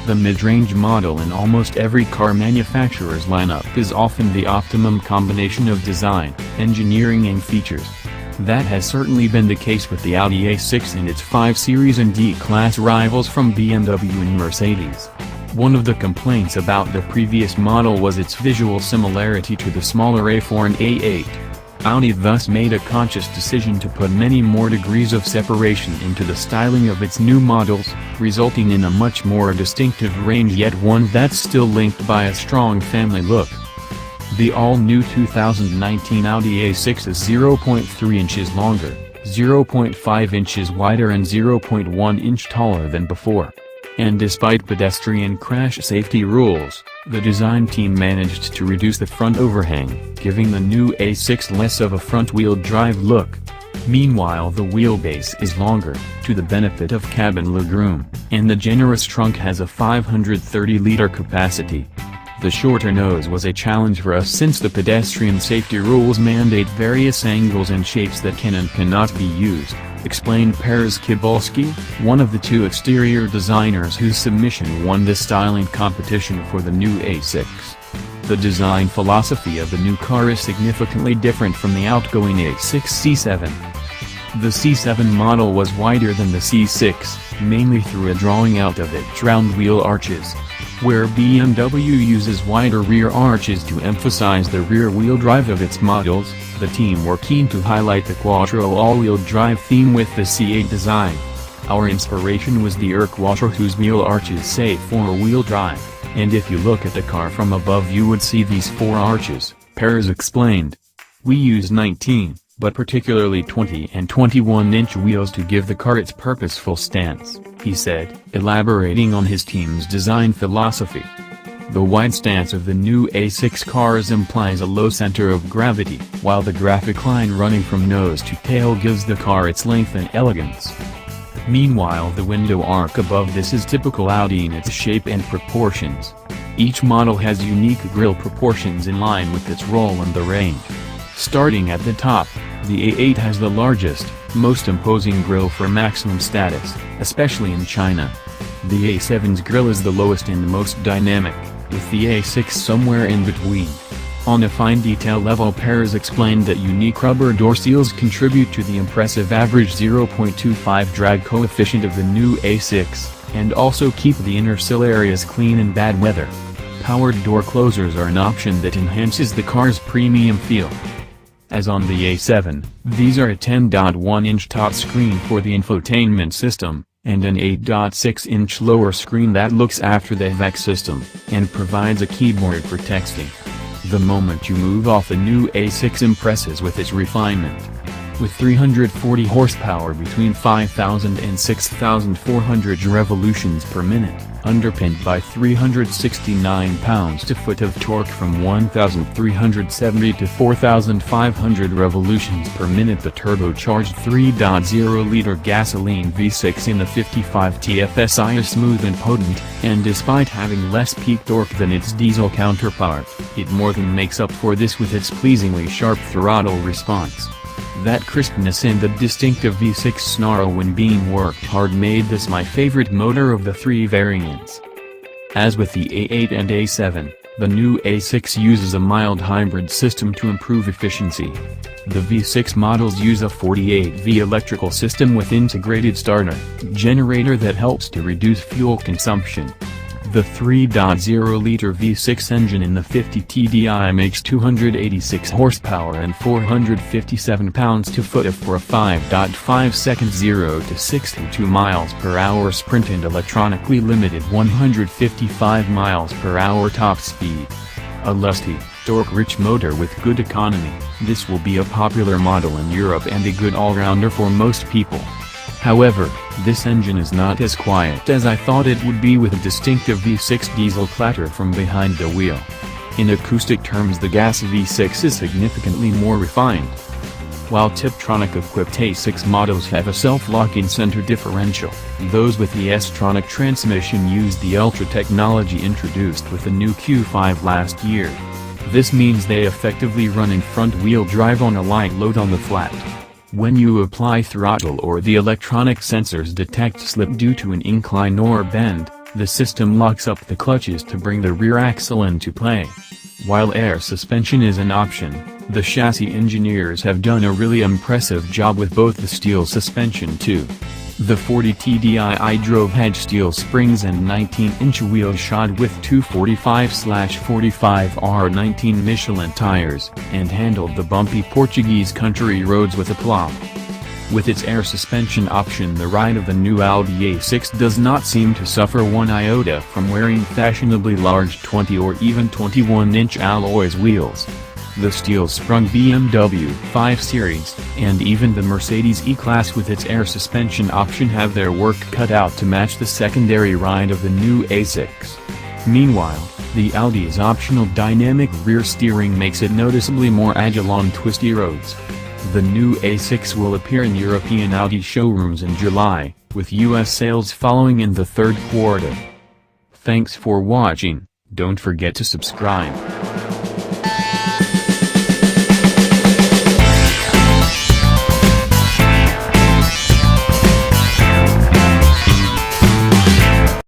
The mid-range model in almost every car manufacturer's lineup is often the optimum combination of design, engineering and features. That has certainly been the case with the Audi A6 and its 5 Series and D-Class rivals from BMW and Mercedes. One of the complaints about the previous model was its visual similarity to the smaller A4 and A8. Audi thus made a conscious decision to put many more degrees of separation into the styling of its new models, resulting in a much more distinctive range, yet one that's still linked by a strong family look. The all-new 2019 Audi A6 is 0.3 inches longer, 0.5 inches wider and 0.1 inch taller than before. And despite pedestrian crash safety rules, the design team managed to reduce the front overhang, giving the new A6 less of a front-wheel drive look. Meanwhile, the wheelbase is longer, to the benefit of cabin legroom, and the generous trunk has a 530-liter capacity. The shorter nose was a challenge for us since the pedestrian safety rules mandate various angles and shapes that can and cannot be used, explained Parys Cybulski, one of the 2 exterior designers whose submission won the styling competition for the new A6. The design philosophy of the new car is significantly different from the outgoing A6 C7. The C7 model was wider than the C6, mainly through a drawing out of its round wheel arches. Where BMW uses wider rear arches to emphasize the rear-wheel drive of its models, the team were keen to highlight the Quattro all-wheel drive theme with the C8 design. Our inspiration was the Quattro, whose wheel arches say 4-wheel drive, and if you look at the car from above you would see these 4 arches, Parys explained. We use 19, but particularly 20 and 21-inch wheels to give the car its purposeful stance, he said, elaborating on his team's design philosophy. The wide stance of the new A6 cars implies a low center of gravity, while the graphic line running from nose to tail gives the car its length and elegance. Meanwhile, the window arc above this is typical Audi in its shape and proportions. Each model has unique grille proportions in line with its role in the range. Starting at the top, the A8 has the largest, most imposing grille for maximum status, especially in China. The A7's grille is the lowest and the most dynamic, with the A6 somewhere in between. On a fine detail level, Parys explained that unique rubber door seals contribute to the impressive average 0.25 drag coefficient of the new A6, and also keep the inner sill areas clean in bad weather. Powered door closers are an option that enhances the car's premium feel. As on the A7, these are a 10.1-inch touchscreen for the infotainment system, and an 8.6-inch lower screen that looks after the VEC system, and provides a keyboard for texting. The moment you move off, the new A6 impresses with its refinement. With 340 horsepower between 5,000 and 6,400 revolutions per minute, underpinned by 369 pounds-to-foot of torque from 1,370 to 4,500 revolutions per minute, the turbocharged 3.0-liter gasoline V6 in the 55 TFSI is smooth and potent, and despite having less peak torque than its diesel counterpart, it more than makes up for this with its pleasingly sharp throttle response. That crispness and the distinctive V6 snarl when being worked hard made this my favorite motor of the 3 variants. As with the A8 and A7, the new A6 uses a mild hybrid system to improve efficiency. The V6 models use a 48V electrical system with integrated starter generator that helps to reduce fuel consumption. The 3.0-liter V6 engine in the 50 TDI makes 286 horsepower and 457 pounds-to-foot for a 5.5-second 0 to 62 miles per hour sprint and electronically limited 155 miles per hour top speed. A lusty, torque-rich motor with good economy, this will be a popular model in Europe and a good all-rounder for most people. However, this engine is not as quiet as I thought it would be with a distinctive V6 diesel clatter from behind the wheel. In acoustic terms, the gas V6 is significantly more refined. While Tiptronic-equipped A6 models have a self-locking center differential, those with the S-tronic transmission use the Ultra technology introduced with the new Q5 last year. This means they effectively run in front-wheel drive on a light load on the flat. When you apply throttle or the electronic sensors detect slip due to an incline or bend, The system locks up the clutches to bring the rear axle into play. While air suspension is an option, the chassis engineers have done a really impressive job with both the steel suspension too. The 40 TDI drove had steel springs and 19-inch wheels shod with 245/45R19 Michelin tires, and handled the bumpy Portuguese country roads with aplomb. With its air suspension option, the ride of the new Audi A6 does not seem to suffer one iota from wearing fashionably large 20 or even 21-inch alloys wheels. The steel-sprung BMW 5 Series, and even the Mercedes E-Class with its air suspension option have their work cut out to match the secondary ride of the new A6. Meanwhile, the Audi's optional dynamic rear steering makes it noticeably more agile on twisty roads. The new A6 will appear in European Audi showrooms in July, with US sales following in the third quarter. Thanks for watching. Don't forget to subscribe.